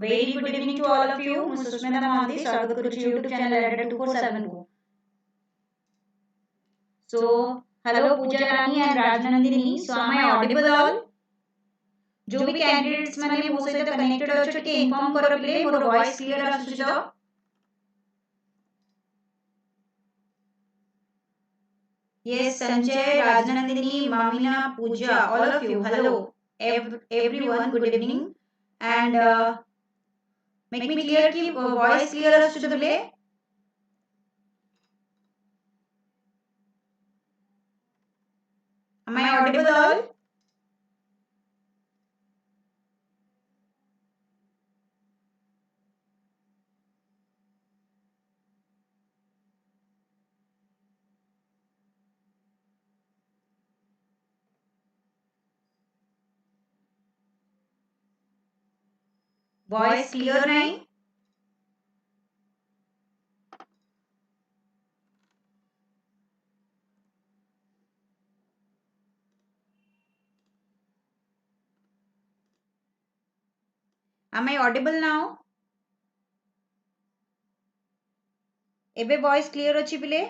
Very good evening to all of you. ମୁଁ ସୁସ୍ମିତା ମହାନ୍ତି ସ୍ୱାଗତ କରୁଛି YouTube channel Adda 247 କୁ। So, hello Pooja Rani and Rajnandini. So, am I audible all? जो भी candidates माने ମୋ ସହିତ connected ଅଛ ଟିକେ inform କର ପିଲେ ମୋର voice clear ଆସୁଛି ତ? Yes, Sanjay, Rajnandini, Mamina, Pooja, all of you. Hello, everyone. Good evening. And make me clear कि voice clear आସୁଛି ତ ପିଲେ? Am I audible all? Voice clear नहीं? Am I audible now? एबे voice clear अछि पिले?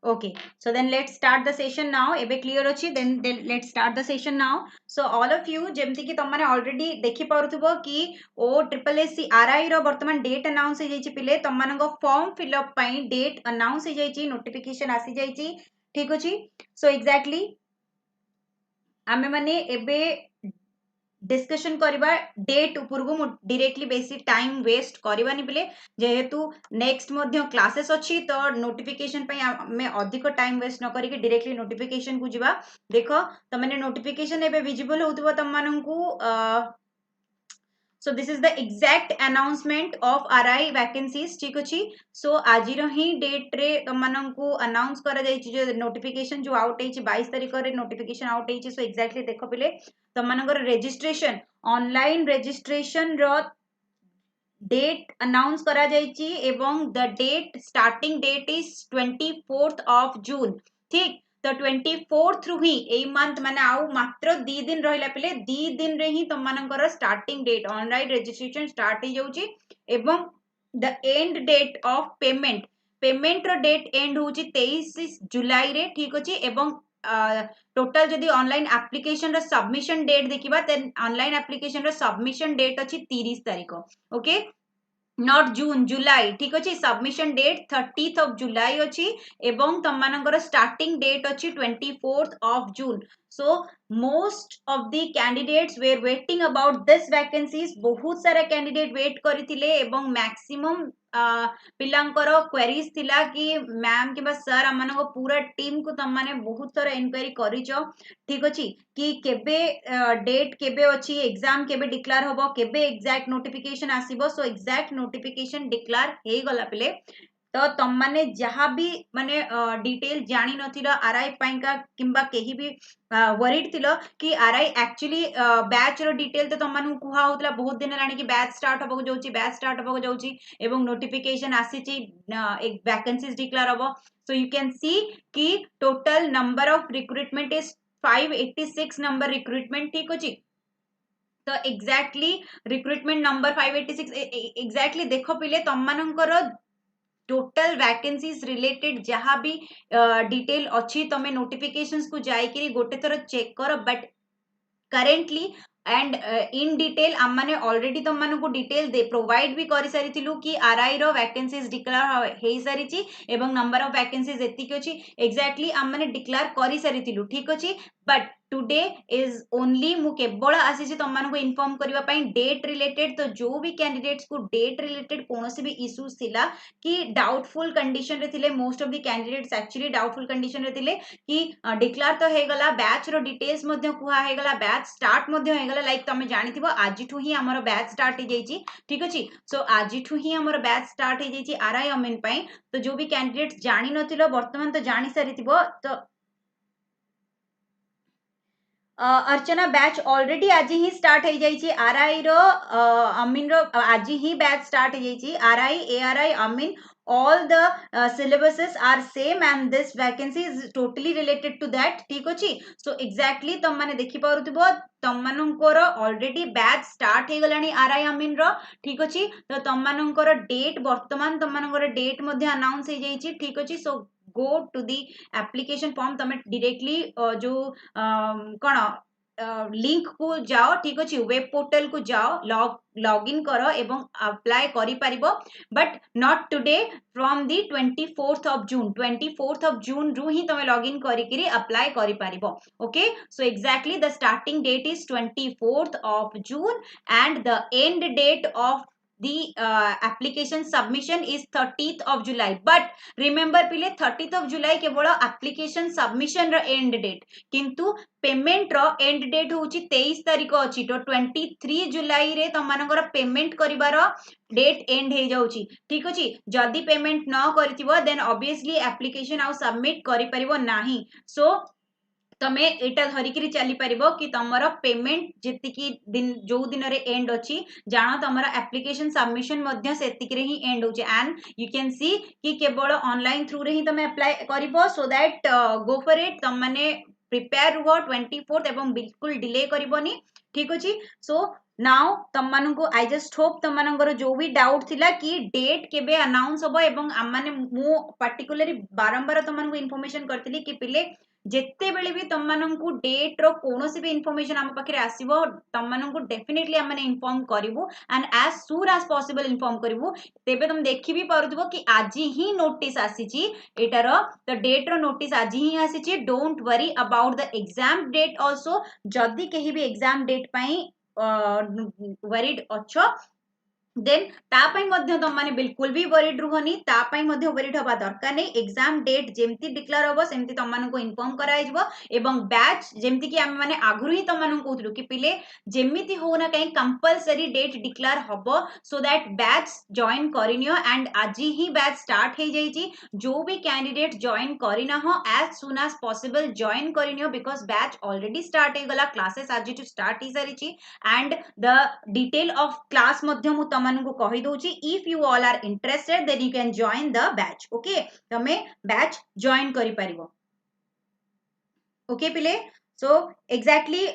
Okay, so then let's start the session now. एबे clear अछि then let's start the session now. So all of you जेमति कि तम माने already देखि पारुथबो कि ओ ट्रिपल एससी आरआई रो वर्तमान डेट अनाउंस हे जाइछि पिले तम मानको फॉर्म फिल अप पई डेट अनाउंस हे जाइछि नोटिफिकेशन आसी जाइछि ठीक अछि सो एग्जैक्टली आमे माने एबे डिस्कशन करबा डेट उपरगु मु डायरेक्टली बेसी टाइम वेस्ट करबानी पिले जेहेतु नेक्स्ट मध्य क्लासेस अछि तो नोटिफिकेशन पई हमें अधिक टाइम वेस्ट न करिके डायरेक्टली नोटिफिकेशन को जिबा देखो त माने नोटिफिकेशन एबे विजिबल होतबो तम माननकु so this is the exact announcement of RI vacancies ठीक अछि so आज रो ही डेट रे तम माननकु अनाउंस करा जाइछि जो नोटिफिकेशन जो आउट हेछि 22 तारिख रे नोटिफिकेशन आउट हेछि so exactly देखो पिले तम मानकर रेजिस्ट्रेशन ऑनलाइन रेजिस्ट्रेशन रो डेट अनाउंस करा जाइछि एवं the date starting date is 24th of June ठीक तो 24th रु ही ए मंथ माने आउ मात्र 2 दिन रहिला पिले 2 दिन रे ही तम मानकर starting date online registration start हे जाउछि एवं the end date of payment रो डेट एंड होउछि 23 जुलाई रे ठीक अछि एवं टोटल जदि ऑनलाइन एप्लीकेशन रो सबमिशन डेट देखिबा देन ऑनलाइन एप्लीकेशन रो सबमिशन डेट अछि 30 तारिख ओके नॉट जून जुलाई ठीक अछि submission date 30th of July अछि एवं तम मानकर स्टार्टिंग डेट अछि 24th of June so most of the candidates were waiting about this vacancies बहुत सारा कैंडिडेट वेट करिथिले एवं मैक्सिमम पिलांकर क्वेरीज थिला कि मैम किबा सर हमनको पूरा टीम को तम माने बहुत सारा इंक्वायरी करिचो ठीक अछि कि केबे डेट केबे अछि एग्जाम केबे डिक्लेयर होबो केबे एग्जैक्ट नोटिफिकेशन आसीबो सो एग्जैक्ट नोटिफिकेशन डिक्लेयर हे गला पिले तो तम माने जहां भी माने डिटेल जानि नथिलो आरआई पाइका किंबा केही भी वरीड थिलो कि आरआई एक्चुअली बैच रो डिटेल तो तम मानु कुहा होतला बहुत दिन लानी कि बैच स्टार्ट होबो जाउची बैच स्टार्ट होबो जाउची एवं नोटिफिकेशन आसीची एक वैकेंसीज डिक्लेयर होबो सो यू कैन सी कि total number of recruitment is 586 number recruitment ठीक अछि तो एग्जैक्टली रिक्रूटमेंट नंबर 586 एग्जैक्टली देखो पिले तम मानकर टोटल वैकेंसीज रिलेटेड जहाँ भी डिटेल अच्छी तमें नोटिफिकेशंस को जाइकरी गोटे थर चेक कर but currently and in detail आम माने ऑलरेडी तुम मानक डिटेल दे प्रोवाइड भी करि सारिथिलु कि आरआई रो वैकेंसीज डिक्लेयर हे सारिची एवं नंबर ऑफ वैकेंसीज एतिक अछि एग्जैक्टली आम माने डिक्लेयर करि सारिथिलु ठीक अछि बट टुडे इज ओनली मु केवल आसी तुम मानक इनफॉर्म करबा पई डेट रिलेटेड। तो जो भी कैंडिडेट्स को डेट रिलेटेड कोनोसी भी इश्यूज थिला कि डाउटफुल कंडीशन रे थिले, most of the candidates actually doubtful condition रे थिले कि डिक्लेयर तो हे गला, बैच रो डिटेल्स मध्ये कुहा हे गला, बैच स्टार्ट मध्ये हे गला। लाइक तमे जानिथिबो आजिठु ही हमर बैच स्टार्ट हे जाईची, ठीक अछि। सो आजिठु ही हमर बैच स्टार्ट हे जाईची आरआई अमेन पई। तो जो भी कैंडिडेट्स जानि नथिलो वर्तमान तो जानि सारिथिबो। तो अर्चना बैच ऑलरेडी आज ही स्टार्ट हो जाइए आरआई रो अमीन रो आज ही बैच स्टार्ट हो जाइए आरआई एआरआई अमीन all the syllabuses are same and this vacancy is totally related to that, ठीक अछि। so exactly तुम माने देखि पारुथिबो तुम मानकर ऑलरेडी बैच स्टार्ट हे गलानी आरआई अमीन रो, ठीक अछि। तो तुम मानकर डेट वर्तमान तुम मानकर डेट मध्ये अनाउंस हे जाइए, ठीक अछि। So go to the application form, तुम डायरेक्टली जो कौन लिंक को जाओ, ठीक अच्छे, वेब पोर्टल को जाओ, लॉग इन करो एवं अप्लाई करि परिबो। But not today, from the 24th of June, 24th of June रु ही तुम लॉग इन करिकरी अप्लाई करि परिबो। Okay, so exactly the starting date is 24th of June and the end date of the application submission is 30th of July. But remember pile 30th of July केवल application submission रो end date, किंतु payment row and date होची 23 तारिख अछि। तो 23 जुलाई रे तुम मानकर पेमेंट करिवार डेट एंड हे जाउची, ठीक अछि। जदी पेमेंट न करथिबो देन ऑब्वियसली एप्लिकेशन आउ सबमिट करि परिबो नाही। सो तमे एटा धरिकरी चली परिबो कि तमरो पेमेंट जेतिकी दिन जो दिन रे एंड अछि जानो तमरो एप्लिकेशन सबमिशन मध्ये सेतिकी रे ही एंड होचे। एंड यू कैन सी कि केवल ऑनलाइन थ्रू रे ही तमे अप्लाई करिबो। So that go for it, तम माने प्रिपेयर हुआ 24th एवं बिल्कुल डिले करिबोनी, ठीक अछि। सो नाउ तम माननको आई जस्ट होप तम मानकर जो भी डाउट थिला कि डेट केबे अनाउंस होबो एवं हम माने मु पर्टिकुलरली बारंबार तम मानको इन्फॉर्मेशन करथिली कि पिले जेते बेले भी तम माननको डेट रो कोनोसी भी इन्फॉर्मेशन हम पाखरे आसीबो तम माननको डेफिनेटली हम माने इन्फॉर्म करिवु and as soon as possible inform करिवु। तेबे तुम देखि भी पारुथिबो कि आज ही नोटिस आसीची एटार, द डेट रो नोटिस आज ही आसीची। Don't worry about the exam date also, जदी केही भी एग्जाम डेट पई वरीड अच्छो देन तापाई मध्य तुम माने बिल्कुल भी वरीड रुहनी, तापाई मध्य वरीड हवा दरकार नहीं। एग्जाम डेट जेमती डिक्लेयर होबो सेमती तुम मानको इन्फॉर्म कराय जबो एवं बैच जेमती कि हम माने आगुरु ही तुम मानको कहथलु कि पिले जेमिति हो ना कहीं कंपलसरी डेट डिक्लेयर होबो सो दैट बैच जॉइन करिनियो। एंड आज ही बैच स्टार्ट हे जाईची, जो भी कैंडिडेट जॉइन करिना हो as soon as possible join करिनियो बिकॉज बैच ऑलरेडी स्टार्ट हे गला, क्लासेस आज टू स्टार्ट ही सारिची and the detail of class मध्य मु तमनको कहि दोची। If you all are interested then you can join the batch. Okay, तमे बैच जॉइन करि परिबो। ओके पिले, so exactly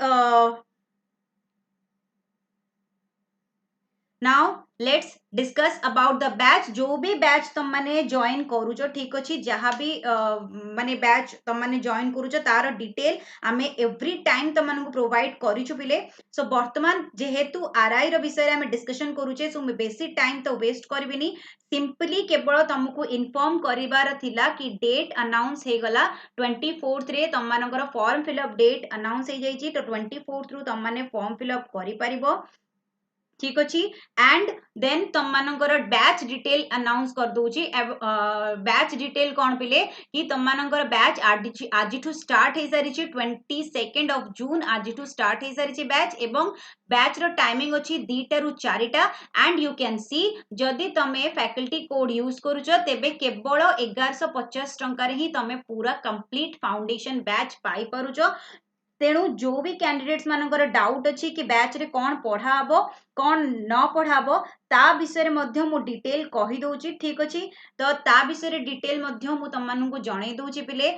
now let's discuss about the batch. जो भी बैच तुम माने जॉइन करूचो, ठीक अछि, जहां भी माने बैच तुम माने जॉइन करूचो तार डिटेल आमे एवरी टाइम तुम मानको प्रोवाइड करिछु पिले। सो वर्तमान जेहेतु आरआई रो विषय रे आमे डिस्कशन करूचे सो मैं बेसी टाइम तो वेस्ट करबिनी, सिंपली केवल तुमको इन्फॉर्म करिवार थिला कि डेट अनाउंस हे गला 24th रे तुम मानकर फॉर्म फिलअप डेट अनाउंस हे जाईची। तो 24th रु तुम माने फॉर्म फिलअप करि परिबो, ठीक अछि। एंड देन तुम मानकर बैच डिटेल अनाउंस कर दोची। बैच डिटेल कौन पिले कि तुम मानकर बैच आज टू स्टार्ट हे सारिची 22nd ऑफ जून आज टू स्टार्ट हे सारिची बैच एवं बैच रो टाइमिंग अछि 2टा रु 4टा। एंड यू कैन सी जदि तमे फैकल्टी कोड यूज करूचो तेबे केवल 1150 टंका रे ही तमे पूरा कंप्लीट फाउंडेशन बैच पाई परुचो। तेणु जो भी कैंडिडेट्स मानकर डाउट अछि कि बैच रे कौन पढ़ा हबो कौन न पढ़ा हबो ता विषय रे मध्य मु डिटेल कहि दोची, ठीक अछि। तो ता विषय रे डिटेल मध्य मु तम माननको जणै दोची पिले।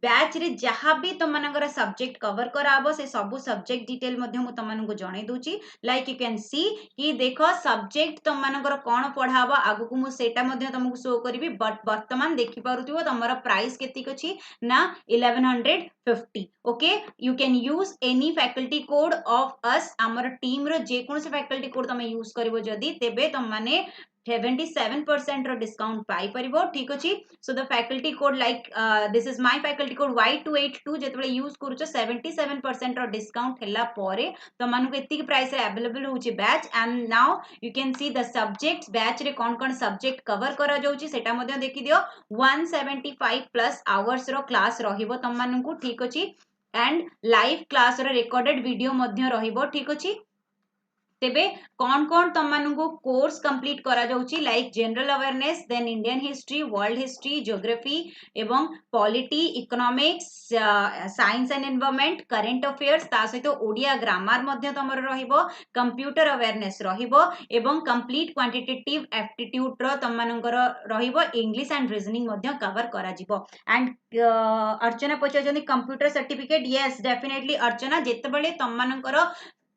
बैच रे जहाँ भी तुम मानकर सब्जेक्ट कवर करा हबो से सब सब्जेक्ट डिटेल मध्य मु तम माननको जणै दोची। लाइक यू कैन सी कि देखो सब्जेक्ट तुम मानकर कोन पढ़ा हबो आगु को मु सेटा मध्य तुमको शो करबी। बट वर्तमान देखि पारुथिबो तमरा प्राइस केतिक अछि ना 1150। Okay, you can use any faculty code of us, हमर टीम रो जे कोन से फैकल्टी कोड तुम यूज करबो जदी तेबे तुम माने 77% रो डिस्काउंट पाई परिबो ठीक अछि so the faculty code like this is my faculty code Y282 जेतबे यूज करूचो 77% रो डिस्काउंट हला परे तो मानको एतिक प्राइस रे अवेलेबल होची batch and now you can see the subjects batch रे कोन कोन सब्जेक्ट कवर करा जाउची सेटा मध्ये देखि दियो 175 प्लस आवर्स रो क्लास रहिबो तम मानको ठीक अछि एंड लाइव क्लास रो रिकॉर्डेड वीडियो मध्ये रहिबो ठीक अछि तेबे कौन कौन तुम मानू कोर्स कंप्लीट करा जाउची like general awareness then Indian history world history geography एवं polity economics science and environment current affairs ता सहित ओडिया ग्रामर मध्ये तमर रहिबो कंप्यूटर अवेयरनेस रहिबो एवं कंप्लीट क्वांटिटेटिव एप्टीट्यूड रो तुम मानकर रहिबो इंग्लिश एंड रीजनिंग मध्ये कवर करा जिवो एंड अर्चना पचाजनी computer certificate yes definitely Archana जेतेबेले तुम मानकर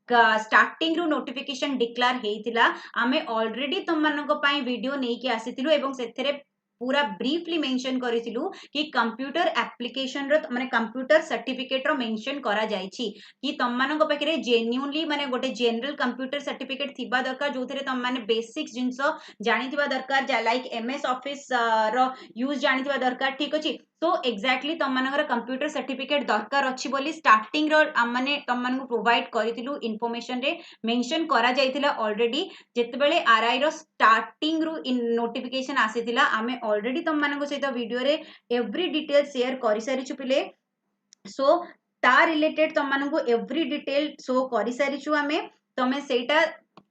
स्टार्टिंग रू नोटिफिकेशन डिक्लेयर हेइतिला आमे ऑलरेडी तुम मानको पाई वीडियो नै कि आसीतिलु एवं सेथरे पूरा ब्रीफली मेंशन करितिलु कि कंप्यूटर एप्लीकेशन रो माने कंप्यूटर सर्टिफिकेट रो मेंशन करा जाईछि कि तुम मानको पाखरे जेन्युइनली माने गोटे जनरल कंप्यूटर सर्टिफिकेट थिबा दरकार जोथरे तुम माने बेसिक जिंसो जानिथिबा दरकार लाइक एमएस ऑफिस रो यूज जानिथिबा दरकार ठीक अछि तो एक्जाक्टली तुम मानकर कंप्यूटर सर्टिफिकेट दरकार अछि बोली स्टार्टिंग रो माने तुम मानको प्रोवाइड करितिलु इन्फॉर्मेशन रे मेंशन करा जाइतिला ऑलरेडी जेतेबेले आरआई रो स्टार्टिंग रू इन नोटिफिकेशन आसीतिला आमे ऑलरेडी तुम मानको सहित वीडियो रे एवरी डिटेल शेयर करि सारिछु पिले सो ता रिलेटेड तुम मानको एवरी डिटेल शो करि सारिछु आमे तमे सेटा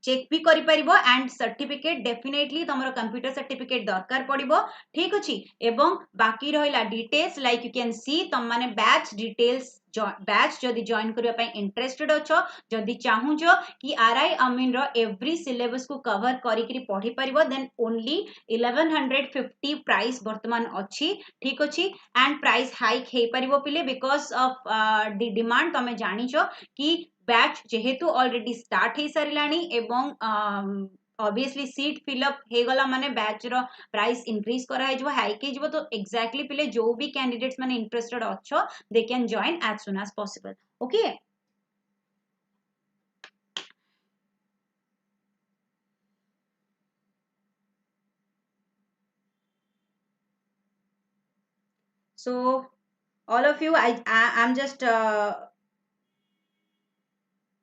चेक भी करि परिबो एंड सर्टिफिकेट डेफिनेटली तमरो कंप्यूटर सर्टिफिकेट दरकार पड़िबो ठीक अछि एवं बाकी रहिला details like you can see तुम माने बैच डिटेल्स बैच जदि जॉइन करिया पय इंटरेस्टेड अछो जदि चाहूचो कि आरआई अमीन रो एवरी सिलेबस को कवर करी करी पढ़ी परिबो देन ओनली 1150 प्राइस वर्तमान अछि ठीक अछि एंड प्राइस हाइक हे परिबो पिले बिकॉज ऑफ द डिमांड तमे जानिचो कि बैच जेहेतु ऑलरेडी स्टार्ट हे सारिलानी एवं ऑब्वियसली सीट फिलअप हे गला माने बैच रो प्राइस इंक्रीज करा हे जबो हाइक हे जबो तो एक्जेक्टली पिले जो भी कैंडिडेट्स माने इंटरेस्टेड अच्छो they can join as soon as possible okay so all of you I'm just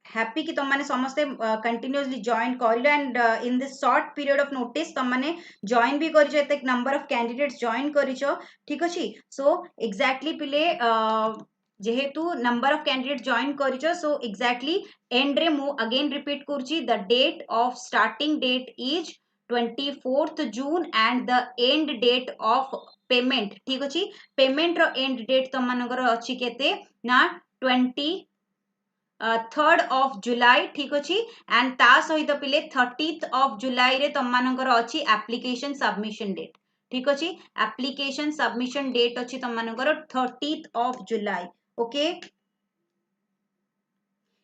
happy कि तुम माने समस्ते कंटिन्यूअसली जॉइन करिलो and in this short period of notice तुम माने जॉइन भी करिछो एते नंबर ऑफ कैंडिडेट्स जॉइन करिछो ठीक अछि सो एक्जेक्टली पिले जेहेतु नंबर ऑफ कैंडिडेट जॉइन करिछो सो एक्जेक्टली एंड रे मु अगेन रिपीट करछि the date of starting date is 24th June and the end date of payment ठीक अछि पेमेंट रो एंड डेट तुम मानकर अछि केते ना 3rd of जुलाई ठीक अछि एंड ता सहित पिले 30th of जुलाई रे तुम मानकर अछि एप्लीकेशन सबमिशन डेट ठीक अछि एप्लीकेशन सबमिशन डेट अछि तुम मानकर 30th of July okay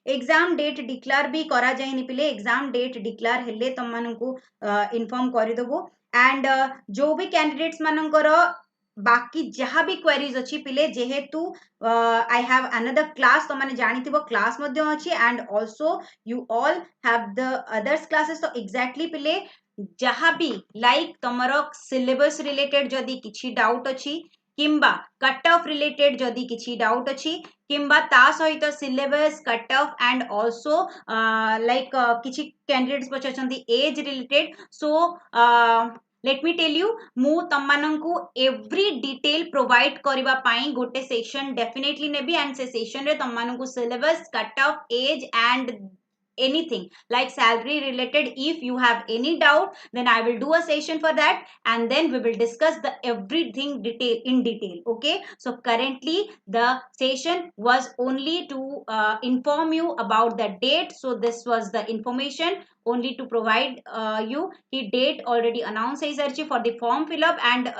exam date declare भी करा जायनि पिले एग्जाम डेट डिक्लेयर हेले तुम मानकु इन्फॉर्म करि देबो एंड जो भी कैंडिडेट्स मानकर बाकी जहाँ भी क्वेरीज अच्छी पिले जेहेतु आई हैव अनदर क्लास तो मैंने जानी थी वो क्लास मध्य अच्छी and also you all have the others classes तो एग्जैक्टली पिले जहाँ भी लाइक तुमरो सिलेबस रिलेटेड जदि किछि डाउट अच्छी किंबा कट ऑफ रिलेटेड जदि किछि डाउट अच्छी किंबा ता सहित syllabus cut off and also like किछि कैंडिडेट्स पछाछंती age related so let me tell you मु तम माननकु एवरी डिटेल प्रोवाइड करबा पाई गोटे सेशन डेफिनेटली नेबी एंड से सेशन रे तम माननकु syllabus cut off age and anything like salary related if you have any doubt then I will do a session for that and then we will discuss the everything detail in detail okay so currently the session was only to inform you about the date so this was the information only to provide you the date already announced is for the form fill up and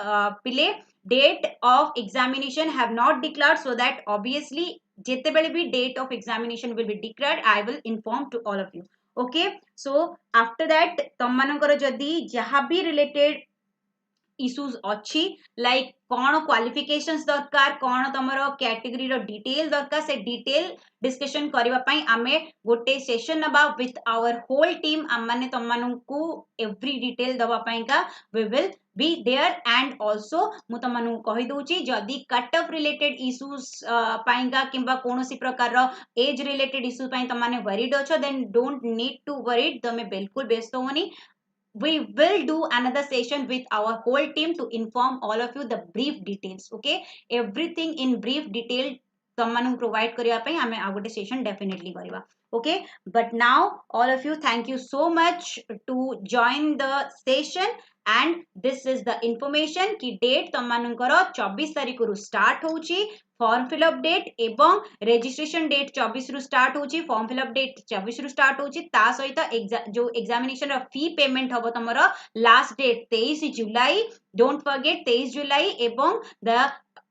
play date of examination have not declared so that obviously जेतेबेले भी date of examination will be declared I will inform to all of you okay so after that तुम मानकर जदी जहाँ भी related issues अच्छी like कौन qualifications दरकार कौन तुमर कैटेगरी रो डिटेल दरकार से डिटेल डिस्कशन करबा पई आमे गोटे सेशन नबा विथ आवर होल टीम आम माने तुम मानू एवरी डिटेल दबा पई का we will be there and also मु तुम मानू कहि दउची जदी कट ऑफ रिलेटेड इश्यूज पाइंगा किंबा कोनोसी प्रकार रो एज रिलेटेड इश्यू पई तुम माने वरीड अछो then don't need to worried तमे बिल्कुल व्यस्त होनी we will do another session with our whole team to inform all of you the brief details okay everything in brief detail तमनु provide करिया पई हमें आ गोटे सेशन डेफिनेटली करिवा okay but now all of you thank you so much to join the session and this is the information कि date तमनुकर 24 तारिख रु start होउची फॉर्म फिलअप डेट एवं रेजिस्ट्रेशन डेट 24 रु स्टार्ट होची फॉर्म फिलअप डेट 24 रु start होची ता सहित जो एग्जामिनेशन रो फी पेमेंट हबो तमरो last date 23 July don't forget 23 July एवं the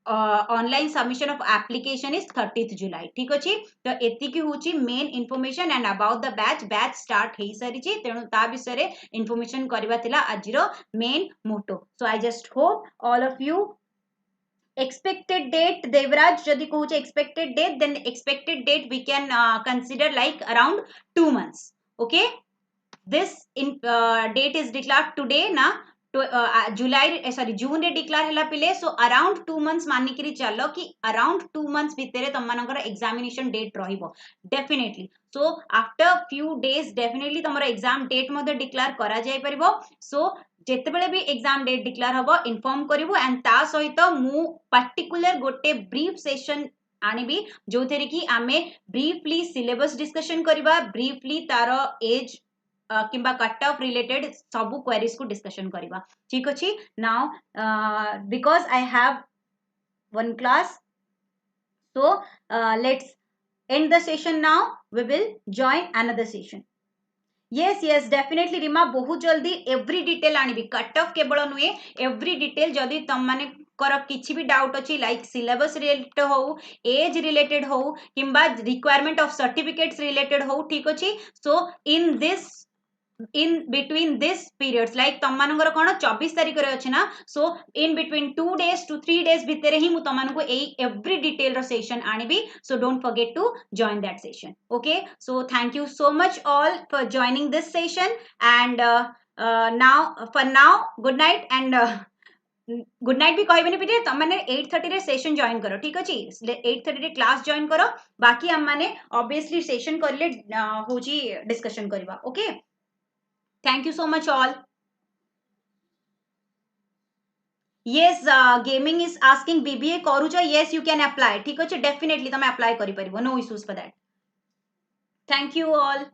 online submission of application is 30th July ठीक अछि तो एति की होची main information and about the batch start हेई सारी छी तेनु ता विषय रे इंफॉर्मेशन करबा थिला आजिरो main motto so I just hope all of you expected date devraj jodi kohuche expected date then expected date we can consider like around 2 months okay this in date is declared today na to july sorry june रे declare hela pile so around 2 months मानि करी चलो कि around 2 months भितरे तम मानकर examination date रहिबो definitely so after few days definitely तमरा exam date मध्ये declare करा जाय परिबो so जेतेबेले भी एग्जाम डेट डिक्लेयर हबो इन्फॉर्म करिवो एंड ता सहित मु पर्टिकुलर गोटे ब्रीफ सेशन आनिबी जो थेरे कि आमे ब्रीफली सिलेबस डिस्कशन करिबा ब्रीफली तारो एज किंबा कट ऑफ रिलेटेड सबु क्वेरीज को डिस्कशन करिबा ठीक अछि now because I have one class so let's end the session now we will join another session yes definitely रीमा बहुत जल्दी एवरी डिटेल आनिबी कट ऑफ केवल नुए एवरी डिटेल जदी तम माने कर किछि भी डाउट अछि लाइक सिलेबस रिलेटेड हो एज रिलेटेड हो किंबा रिक्वायरमेंट ऑफ सर्टिफिकेट्स रिलेटेड हो ठीक अछि so in this in between this periods like तम मानकर कोन 24 तारिख रे अछि ना so in between 2 days to 3 days भितरे ही मु तम मानको एई every detail रो सेशन आनिबी so don't forget to join that session okay so thank you so much all for joining this session and now for now good night and good night भी कहबेनी पिटे तुम माने 8:30 रे सेशन जॉइन करो ठीक अछि 8:30 रे क्लास जॉइन करो बाकी हम माने ऑब्वियसली सेशन करले होजी डिस्कशन करबा okay Thank you so much all. Yes, gaming is asking BBA करूछ yes you can apply ठीक अछि definitely तमे apply करि परिबो no issues for that. Thank you all.